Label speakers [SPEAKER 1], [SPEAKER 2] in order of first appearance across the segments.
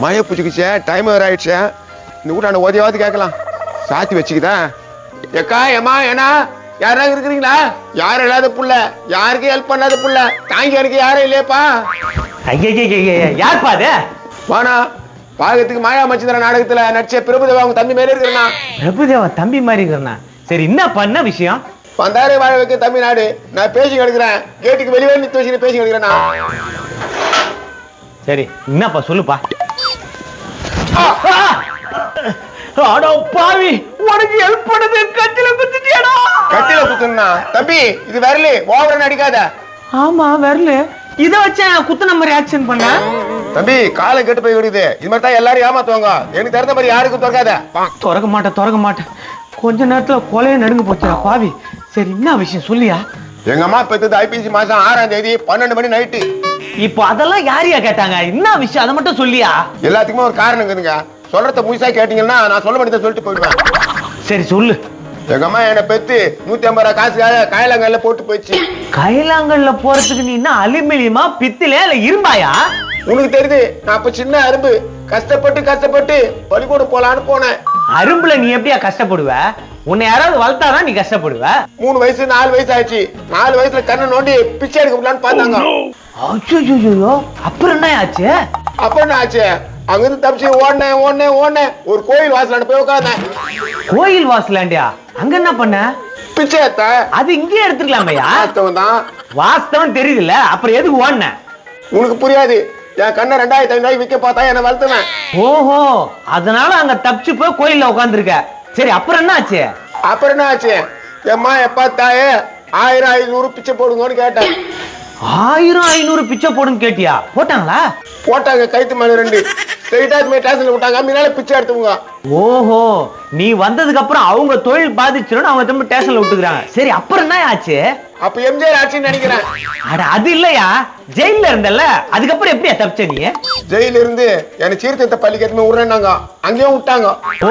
[SPEAKER 1] மழை பிடிச்சிக்கிச்சே டைம் வேறு ஆயிடுச்சு. இந்த வீட்டாண்ட ஓதியாவது கேட்கலாம். சாத்தி வச்சுக்குதா எக்கா ஏமா ஏன்னா யாராவது இருக்கிறீங்களா? யாரும் இல்லாத புள்ள, யாருக்கும் ஹெல்ப் பண்ணாத புள்ள, தாங்கி எனக்கு யாரும் இல்லையப்பா.
[SPEAKER 2] யாருப்பா அது?
[SPEAKER 1] வானா பாகத்துக்கு மாயா மச்சிந்திர நாடகத்துல நடிச்ச பிரபுதேவா அவங்க தம்பி மாதிரி இருக்கிறனா.
[SPEAKER 2] பிரபுதேவா தம்பி மாதிரி இருக்கிறனா? சரி, என்ன பண்ண விஷயம்?
[SPEAKER 1] வந்தாரே வாழ வைக்க தமிழ்நாடு. நான் பேசி கிடக்குறேன், கேட்டுக்கு வெளியே நிறுத்தி வச்சு பேசி கிடக்குறேன்னா.
[SPEAKER 2] சரி, என்னப்பா சொல்லுப்பா. அடோ பாவி, உனக்கு ஹெல்ப் பண்ணது கட்டில குத்திட்டியாடா?
[SPEAKER 1] கட்டில குத்துனா தம்பி இது வரல, ஓவரா நடிக்காத.
[SPEAKER 2] ஆமா வரல, இத வச்சு குத்துன மாதிரி ஆக்ஷன் பண்ண.
[SPEAKER 1] தம்பி காலம் கெட்டு போய் விடுது. இது மாதிரி தான் எல்லாரும் ஏமாத்துவாங்க. எனக்கு தெரிந்த மாதிரி யாருக்கும் திறக்காத.
[SPEAKER 2] திறக்க மாட்டேன். கொஞ்ச நேரத்துல கொலைய நடுங்க போச்சுடா பாவி. சரி, என்ன விஷயம் சொல்லியா?
[SPEAKER 1] எங்க அம்மா பெத்தது ஐபிசி மாசம் 6ஆம் தேதி 12 மணி நைட்டு.
[SPEAKER 2] இப்போ அதெல்லாம் யாரையா கேட்டாங்க? என்ன விஷயம் அதை மட்டும் சொல்லியா?
[SPEAKER 1] எல்லாத்துக்குமே ஒரு காரணம் இருக்குதுங்க. சொல்றத முழுசா கேட்டீங்கன்னா நான் சொல்ல மாட்டேன் சொல்லிட்டு போயிடுவேன்.
[SPEAKER 2] சரி சொல்லு.
[SPEAKER 1] எங்க அம்மா என்ன பெத்து 150 ரூபாய் காசுக்காக காயலாங்கல்ல போட்டு போயிடுச்சு.
[SPEAKER 2] கைலாங்கல்ல போறதுக்கு நீ என்ன அலுமினியமா பித்தளையா இல்ல இரும்பாயா?
[SPEAKER 1] உனக்கு தெரியுது, நான் அப்ப சின்ன அரும்பு கஷ்டப்பட்டு பள்ளிக்கூடம் போலான்னு போனேன்.
[SPEAKER 2] அரும்புல நீ எப்படியா கஷ்டப்படுவ? உன்னை யாராவது வளர்த்தாதான் நீ கஷ்டப்படுவ.
[SPEAKER 1] 3 வயசு 4 வயசு ஆச்சு. 4 வயசுல கண்ணை நோண்டி பிச்சை எடுக்க முடியலான்னு பார்த்தாங்க.
[SPEAKER 2] ஐயோ, அப்புறம் என்ன ஆச்சு?
[SPEAKER 1] அப்புறம் என்ன ஆச்சு? அங்கிருந்து தப்பிச்சு ஓடனேன். ஒரு கோயில் வாசலாண்ட போய் உட்கார்ந்தேன்.
[SPEAKER 2] கோயில் வாசலாண்டியா? அங்க என்ன பண்ண?
[SPEAKER 1] பிச்சை ஏத்த.
[SPEAKER 2] அது இங்கே எடுத்துக்கலாமையா?
[SPEAKER 1] வாஸ்தவம் தான்.
[SPEAKER 2] வாஸ்தவம் தெரியுதுல்ல, அப்புறம் எதுக்கு ஓடன?
[SPEAKER 1] உனக்கு புரியாது. என் கண்ணை 2500 ரூபாய்க்கு விற்க பார்த்தா என்ன வளர்த்துவேன்.
[SPEAKER 2] ஓஹோ, அதனால அங்க தப்பிச்சு போய் கோயில்ல உட்கார்ந்துருக்க. சரி, அப்புறம் என்ன ஆச்சு?
[SPEAKER 1] அப்புறம் என்ன ஆச்சு? எம்மா எப்பா தாயே 1000-500 பிச்சை போடுங்கன்னு கேட்டேன்.
[SPEAKER 2] 1000-500 பிச்சை போடுன்னு கேட்டியா? போட்டாங்களா?
[SPEAKER 1] போட்டாங்க. கைத்து மேல 2 ஸ்ட்ரைட்டா ஸ்டேஷன்ல விட்டாங்க. முன்னால பிச்சை எடுத்துங்க.
[SPEAKER 2] ஓஹோ, நீ வந்ததுக்கு அப்புறம் அவங்க தொழில் பாதிச்சிடும், அவங்க திரும்ப ஸ்டேஷன்ல விட்டுக்கிறாங்க. சரி, அப்புறம் என்ன ஆச்சு?
[SPEAKER 1] அப்ப எம்ஜிஆர் ஆட்சின்னு நினைக்கிறேன்.
[SPEAKER 2] அட அது இல்லையா, ஜெயில இருந்தல்ல, அதுக்கப்புறம் எப்படியா தப்பிச்ச நீ?
[SPEAKER 1] ஜெயில இருந்து என்ன சீர்திருத்த பள்ளிக்கு எதுவுமே விடுறேன்னாங்க. அங்கேயும் விட்டாங்க.
[SPEAKER 2] ஓ,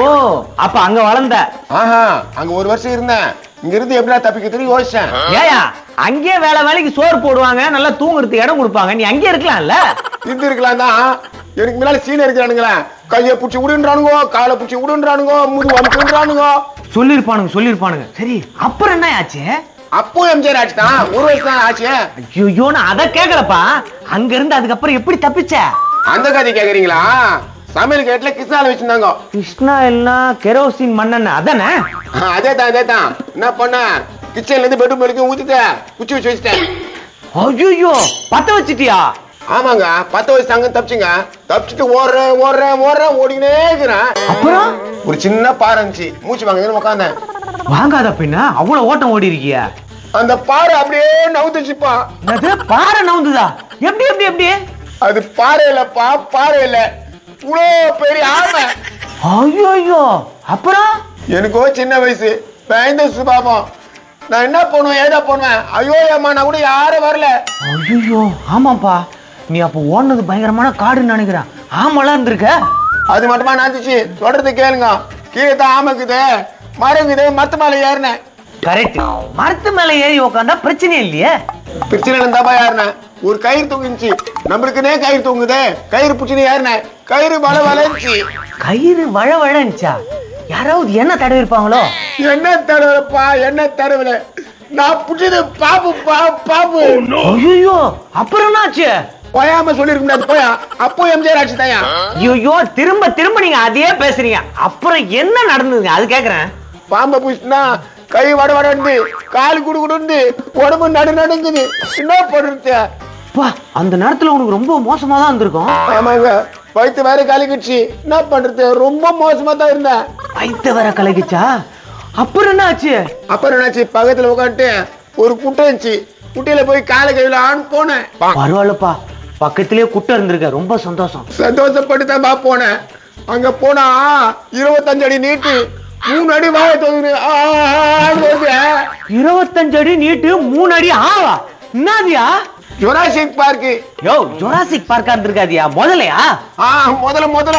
[SPEAKER 2] அப்ப அங்க வளர்ந்த?
[SPEAKER 1] ஆஹா, அங்க 1 வருஷம் இருந்தேன். இங்க இருந்து எப்படியா தப்பிக்கிறதுன்னு யோசிச்சேன்.
[SPEAKER 2] ஏயா, அங்கேயே வேலைக்கு சோறு போடுவாங்க, நல்லா தூங்குறதுக்கு இடம் கொடுப்பாங்க, நீ அங்கே இருக்கலாம்ல?
[SPEAKER 1] இருந்து இருக்கலாம் தான். எனக்கு முன்னால சீன இருக்கிறானுங்களே, கையை பிடிச்சி விடுன்றானுங்க, காலை பிடிச்சி விடுன்றானுங்க, முது அமுக்குன்றானுங்க.
[SPEAKER 2] சொல்லிருப்பானுங்க. சரி, அப்புறம் என்ன ஆச்சு?
[SPEAKER 1] அப்போ எம்ஜிஆர் ஆட்சி தான். 1 வருஷம் தான் ஆச்சு.
[SPEAKER 2] ஐயோ, நான் அதை கேட்கலப்பா. அங்க இருந்து அதுக்கப்புறம் எப்படி தப்பிச்ச?
[SPEAKER 1] அந்த கதை கேக்குறீங்களா? சமையல் கேட்டுல கிருஷ்ணால வச்சிருந்தாங்க.
[SPEAKER 2] கிருஷ்ணா எல்லாம் கெரோசின் மண்ணெண்ணெய் அதானே?
[SPEAKER 1] அதே தான். என்ன பண்ண, கிச்சன்ல இருந்து பெட்ரூம் வரைக்கும் ஊத்திட்டேன், குச்சி வச்சு வச்சுட்டேன்.
[SPEAKER 2] ஐயோ, பத்த வச்சிட்டியா?
[SPEAKER 1] ஆமாங்க, 10 வயசு தாங்க தப்பிச்சுங்க. தப்பிச்சுட்டு ஓடுறேன் ஓடினே இருக்கிறேன்.
[SPEAKER 2] அப்புறம்
[SPEAKER 1] ஒரு சின்ன பாறை இருந்துச்சு, மூச்சு வாங்க உட்காந்தேன்.
[SPEAKER 2] வாங்காத பின்ன அவ்வளவு ஓட்டம் ஓடி இருக்கிய?
[SPEAKER 1] அந்த பாறை அப்படியே நவுந்துச்சுப்பா.
[SPEAKER 2] பாறை நவுந்துதா? எப்படி?
[SPEAKER 1] அது பாறை இல்லப்பா, பாறை இல்ல, இவ்வளோ பெரிய ஆமை.
[SPEAKER 2] ஐயோ, அப்புறம்?
[SPEAKER 1] எனக்கோ சின்ன வயசு, பயந்த சுபாவம். நான் என்ன பண்ணுவேன், ஏதா பண்ணுவேன். ஐயோ அம்மா, நான் கூட யாரும் வரல.
[SPEAKER 2] ஐயோ, ஆமாப்பா, நீ அப்ப ஓடுனது பயங்கரமான காடுன்னு நினைக்கிறேன். ஆமெல்லாம் இருந்திருக்க.
[SPEAKER 1] அது மட்டுமா நடந்துச்சு? சொல்றது கேளுங்க. கீழே தான் ஆமை இருக்குது, மரம் இருக்குது, மரத்து மேல ஏறினேன்.
[SPEAKER 2] கரெக்ட், மரத்து மேல ஏறி உட்காந்தா பிரச்சனை இல்லையே.
[SPEAKER 1] பிரச்சனை இருந்தாப்பா ஏறினேன். ஒரு கயிறு தூங்கிச்சு, நம்மளுக்குனே கயிறு தூங்குது. கயிறு பிடிச்சின்னு ஏறினேன். கயிறு வளர்ந்துச்சு.
[SPEAKER 2] கயிறு வளர்ந்துச்சா? யாராவது என்ன தடவி இருப்பாங்களோ?
[SPEAKER 1] என்ன தடவைப்பா, என்ன தடவை? நான் பிடிச்சது பாப்பு.
[SPEAKER 2] ஐயோ, அப்புறம் என்னாச்சு?
[SPEAKER 1] போயாம சொல்லிருக்க போயா. அப்போ எம்ஜிஆர் ஆட்சி தாயா.
[SPEAKER 2] ஐயோ, திரும்ப நீங்க அதையே பேசுறீங்க. அப்புறம் என்ன நடந்ததுங்க அது கேக்குறேன்.
[SPEAKER 1] பாம்பை பிடிச்சினா கை வடவடந்து, கால் குடுகுடுந்து, உடம்பு நடுங்குது. என்ன பண்றது?
[SPEAKER 2] அந்த நேரத்துல உனக்கு ரொம்ப மோசமா தான் இருந்திருக்கும்.
[SPEAKER 1] ஆமாங்க, வயிற்று வேற கலக்கிடுச்சு. என்ன பண்றது? ரொம்ப மோசமா தான் இருந்தேன்.
[SPEAKER 2] வயிற்று வேற கலக்கிச்சா? அப்புறம் என்ன ஆச்சு?
[SPEAKER 1] பக்கத்துல உட்காந்துட்டு ஒரு குட்டை இருந்துச்சு. குட்டையில போய் காலை கையில ஆண் போனேன்.
[SPEAKER 2] பரவாயில்லப்பா, பக்கத்திலேயே குட்டை இருந்திருக்க, ரொம்ப
[SPEAKER 1] சந்தோஷப்பட்டு தான் போனேன். அங்க போனா 25 அடி நீட்டு, 3 அடி வாழ தோணுது.
[SPEAKER 2] 25 அடி நீட்டு, 3 அடி ஆவா? என்னதியா?
[SPEAKER 1] Jurassic Park.
[SPEAKER 2] யோ, ஜுராசிக் பார்க்கா இருந்திருக்காதியா? முதலையா?
[SPEAKER 1] முதல்ல.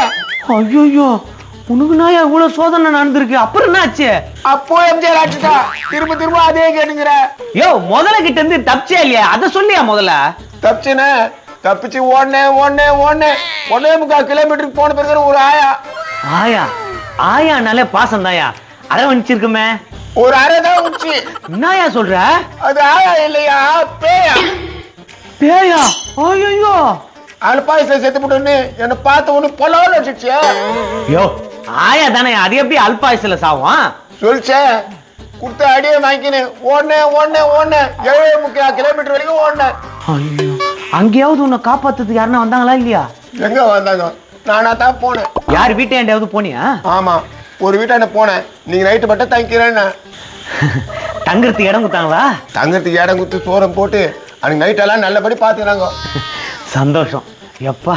[SPEAKER 2] ஐயோ, உனக்கு நாயா இவ்வளவு சோதனை நடந்திருக்கு. அப்புறம் என்ன ஆச்சு?
[SPEAKER 1] அப்போ எம்ஜிஆர் ஆட்சிட்டா. திரும்ப அதே கேட்டுங்கிற.
[SPEAKER 2] யோ, முதல்ல கிட்ட இருந்து தப்பிச்சே இல்லையா? அத சொல்லியா முதல்ல?
[SPEAKER 1] தப்பிச்சுன்னு தப்பிச்சு ஓடனேன் 1.5 கிலோமீட்டருக்கு போன பிறகு ஒரு ஆயா.
[SPEAKER 2] ஆயா ஆயானாலே பாசம் தாயா. அரை வச்சிருக்குமே.
[SPEAKER 1] ஒரு அரைதான் உச்சி.
[SPEAKER 2] என்னயா சொல்ற?
[SPEAKER 1] அது ஆயா இல்லையா, பேயா.
[SPEAKER 2] பேயா? ஐயோ,
[SPEAKER 1] அல்பாயுசுல செத்து போட்டுன்னு என்ன பார்த்த ஒண்ணு பொலாவில் வச்சுச்சு.
[SPEAKER 2] யோ, ஆயா தானே, அது எப்படி அல்பாயுசுல சாவும்?
[SPEAKER 1] சொல்லிச்சே, கொடுத்த அடியே வாங்கினேன். ஓடனேன் 7.3 கிலோமீட்டர் வரைக்கும் ஓடனேன்.
[SPEAKER 2] ஐயோ, அங்கேயாவது உன்னை காப்பாத்துறதுக்கு யாருன்னா வந்தாங்களா இல்லையா?
[SPEAKER 1] எங்க வந்தாங்க, நானா தான் போனேன்.
[SPEAKER 2] யார் வீட்டாண்டாவது போனியா?
[SPEAKER 1] ஆமா, ஒரு வீட்டாண்ட போனேன். நீங்க நைட்டு மட்டும் தங்கிக்கிறேன்னு.
[SPEAKER 2] தங்குறதுக்கு இடம் கொடுத்தாங்களா?
[SPEAKER 1] தங்கறதுக்கு இடம் கொடுத்து சோறம் போட்டு அன்னைக்கு நைட்டெல்லாம் நல்லபடி பாத்துக்கிறாங்க.
[SPEAKER 2] சந்தோஷம். எப்பா,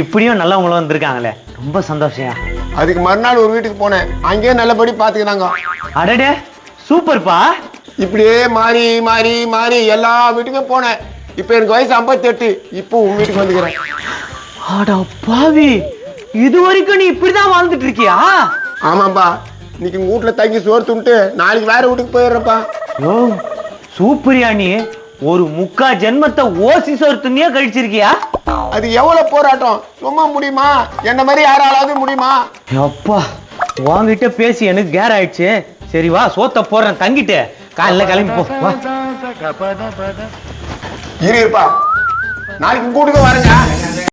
[SPEAKER 2] இப்படியும் நல்லவங்களும் வந்திருக்காங்களே, ரொம்ப சந்தோஷம்.
[SPEAKER 1] அதுக்கு மறுநாள் ஒரு வீட்டுக்கு போனேன். அங்கேயே நல்லபடி பாத்துக்கிறாங்க.
[SPEAKER 2] அடடே, சூப்பர்ப்பா.
[SPEAKER 1] இப்படியே மாறி மாறி மாறி எல்லா வீட்டுக்கும் போனேன். இப்ப எனக்கு வயசு 58. இப்போ உன் வீட்டுக்கு வந்துக்கிறேன்.
[SPEAKER 2] அட பாவி, இது வரைக்கும் நீ இப்படிதான் வாழ்ந்துட்டு இருக்கியா?
[SPEAKER 1] ஆமாப்பா, இன்னைக்கு உங்க வீட்டுல தங்கி சோறு துண்டு நாளைக்கு வேற வீட்டுக்கு போயிடுறப்பா.
[SPEAKER 2] ஓ, சூப்பரியா. நீ ஒரு 3/4 ஜென்மத்தை ஓசி சோர்த்துனே கழிச்சிருக்கியா?
[SPEAKER 1] அது எவ்வளவு போராட்டம், சும்மா முடியுமா? என்ன மாதிரி யாராலாவது முடியுமா?
[SPEAKER 2] அப்பா, உன்கிட்ட பேசி எனக்கு கேர் ஆயிடுச்சு. சரி வா, சோத்த போடுறேன், தங்கிட்டு காலைல கிளம்பி போ. வா,
[SPEAKER 1] இருப்பா, நாளைக்கு உங்க வீட்டுக்கு வரேங்க.